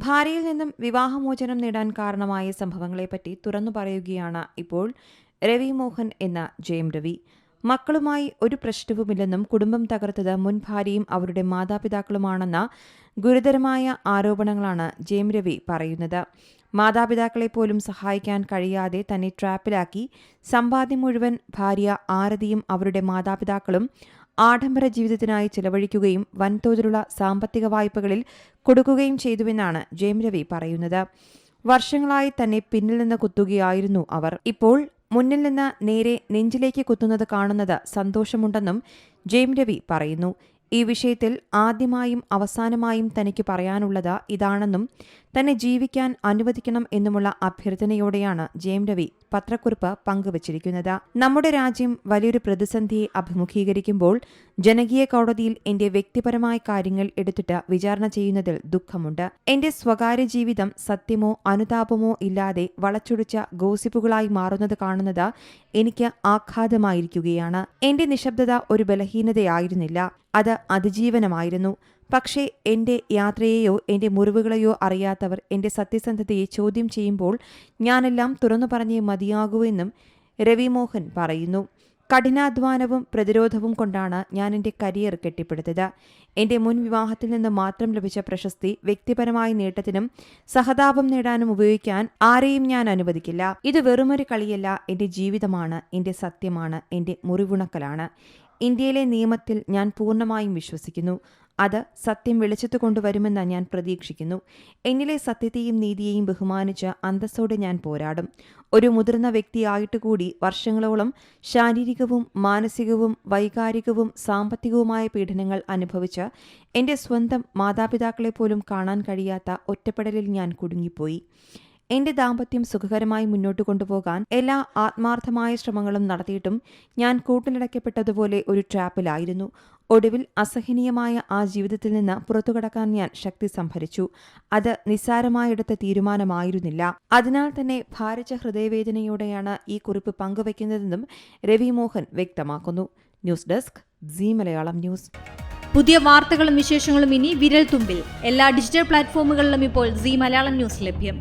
ഭാര്യയിൽ നിന്നും വിവാഹമോചനം നേടാൻ കാരണമായ സംഭവങ്ങളെപ്പറ്റി തുറന്നു പറയുകയാണ് ഇപ്പോൾ രവി മോഹൻ എന്ന ജയം രവി. മക്കളുമായി ഒരു പ്രശ്നവുമില്ലെന്നും കുടുംബം തകർത്തത് മുൻ ഭാര്യയും അവരുടെ മാതാപിതാക്കളുമാണെന്ന ഗുരുതരമായ ആരോപണങ്ങളാണ് ജയം രവി പറയുന്നത്. മാതാപിതാക്കളെപ്പോലും സഹായിക്കാൻ കഴിയാതെ തന്നെ ട്രാപ്പിലാക്കി സമ്പാദ്യം മുഴുവൻ ഭാര്യ ആരതിയും അവരുടെ മാതാപിതാക്കളും ആഡംബര ജീവിതത്തിനായി ചെലവഴിക്കുകയും വൻതോതിലുള്ള സാമ്പത്തിക വായ്പകളിൽ കൊടുക്കുകയും ചെയ്തുവെന്നാണ് ജയം രവി പറയുന്നത്. വർഷങ്ങളായി തന്നെ പിന്നിൽ നിന്ന് കുത്തുകയായിരുന്നു അവർ. ഇപ്പോൾ മുന്നിൽ നിന്ന് നേരെ നെഞ്ചിലേക്ക് കുത്തുന്നത് കാണുന്നത് സന്തോഷമുണ്ടെന്നും ജയം രവി പറയുന്നു. ഈ വിഷയത്തിൽ ആദ്യമായും അവസാനമായും തനിക്ക് പറയാനുള്ളത് ഇതാണെന്നും തന്നെ ജീവിക്കാൻ അനുവദിക്കണം എന്നുമുള്ള അഭ്യർത്ഥനയോടെയാണ് ജയം രവി പത്രക്കുറിപ്പ് പങ്കുവച്ചിരിക്കുന്നത്. നമ്മുടെ രാജ്യം വലിയൊരു പ്രതിസന്ധിയെ അഭിമുഖീകരിക്കുമ്പോൾ ജനകീയ കോടതിയിൽ എന്റെ വ്യക്തിപരമായ കാര്യങ്ങൾ എടുത്തിട്ട് വിചാരണ ചെയ്യുന്നതിൽ ദുഃഖമുണ്ട്. എന്റെ സ്വകാര്യ ജീവിതം സത്യമോ അനുതാപമോ ഇല്ലാതെ വളച്ചൊടിച്ച ഗോസിപ്പുകളായി മാറുന്നത് കാണുന്നത് എനിക്ക് ആഘാതമായിരിക്കുകയാണ്. എന്റെ നിശബ്ദത ഒരു ബലഹീനതയായിരുന്നില്ല, അത് അതിജീവനമായിരുന്നു. പക്ഷേ എന്റെ യാത്രയെയോ എന്റെ മുറിവുകളെയോ അറിയാത്തവർ എന്റെ സത്യസന്ധതയെ ചോദ്യം ചെയ്യുമ്പോൾ ഞാനെല്ലാം തുറന്നു പറഞ്ഞേ മതിയാകൂ എന്നും രവി മോഹൻ പറയുന്നു. കഠിനാധ്വാനവും പ്രതിരോധവും കൊണ്ടാണ് ഞാൻ എന്റെ കരിയർ കെട്ടിപ്പടുത്തത്. എന്റെ മുൻ വിവാഹത്തിൽ നിന്ന് മാത്രം ലഭിച്ച പ്രശസ്തി വ്യക്തിപരമായ നേട്ടത്തിനും സഹതാപം നേടാനും ഉപയോഗിക്കാൻ ആരെയും ഞാൻ അനുവദിക്കില്ല. ഇത് വെറുമൊരു കളിയല്ല, എന്റെ ജീവിതമാണ്, എന്റെ സത്യമാണ്, എന്റെ മുറിവുണക്കലാണ്. ഇന്ത്യയിലെ നിയമത്തിൽ ഞാൻ പൂർണ്ണമായും വിശ്വസിക്കുന്നു. അത് സത്യം വെളിച്ചത്ത് കൊണ്ടുവരുമെന്ന് ഞാൻ പ്രതീക്ഷിക്കുന്നു. എന്നിലെ സത്യത്തെയും നീതിയെയും ബഹുമാനിച്ച് അന്തസ്സോടെ ഞാൻ പോരാടും. ഒരു മുതിർന്ന വ്യക്തിയായിട്ടുകൂടി വർഷങ്ങളോളം ശാരീരികവും മാനസികവും വൈകാരികവും സാമ്പത്തികവുമായ പീഡനങ്ങൾ അനുഭവിച്ച് എന്റെ സ്വന്തം മാതാപിതാക്കളെപ്പോലും കാണാൻ കഴിയാത്ത ഒറ്റപ്പെടലിൽ ഞാൻ കുടുങ്ങിപ്പോയി. എന്റെ ദാമ്പത്യം സുഖകരമായി മുന്നോട്ട് കൊണ്ടുപോകാൻ എല്ലാ ആത്മാർത്ഥമായ ശ്രമങ്ങളും നടത്തിയിട്ടും ഞാൻ കൂട്ടിലടയ്ക്കപ്പെട്ടതുപോലെ ഒരു ട്രാപ്പിലായിരുന്നു. ഒടുവിൽ അസഹനീയമായ ആ ജീവിതത്തിൽ നിന്ന് പുറത്തുകടക്കാൻ ഞാൻ ശക്തി സംഭരിച്ചു. അത് നിസ്സാരമായെടുത്ത തീരുമാനമായിരുന്നില്ല. അതിനാൽ തന്നെ ഭാരിച്ച ഹൃദയവേദനയോടെയാണ് ഈ കുറിപ്പ് പങ്കുവയ്ക്കുന്നതെന്നും രവി മോഹൻ വ്യക്തമാക്കുന്നു. News desk Zee Malayalam news. പുതിയ വാർത്തകളും വിശേഷങ്ങളും ഇനി വിരൽ തുമ്പിൽ. എല്ലാ ഡിജിറ്റൽ പ്ലാറ്റ്ഫോമുകളിലും ഇപ്പോൾ സീ മലയാളം ന്യൂസ് ലഭ്യം.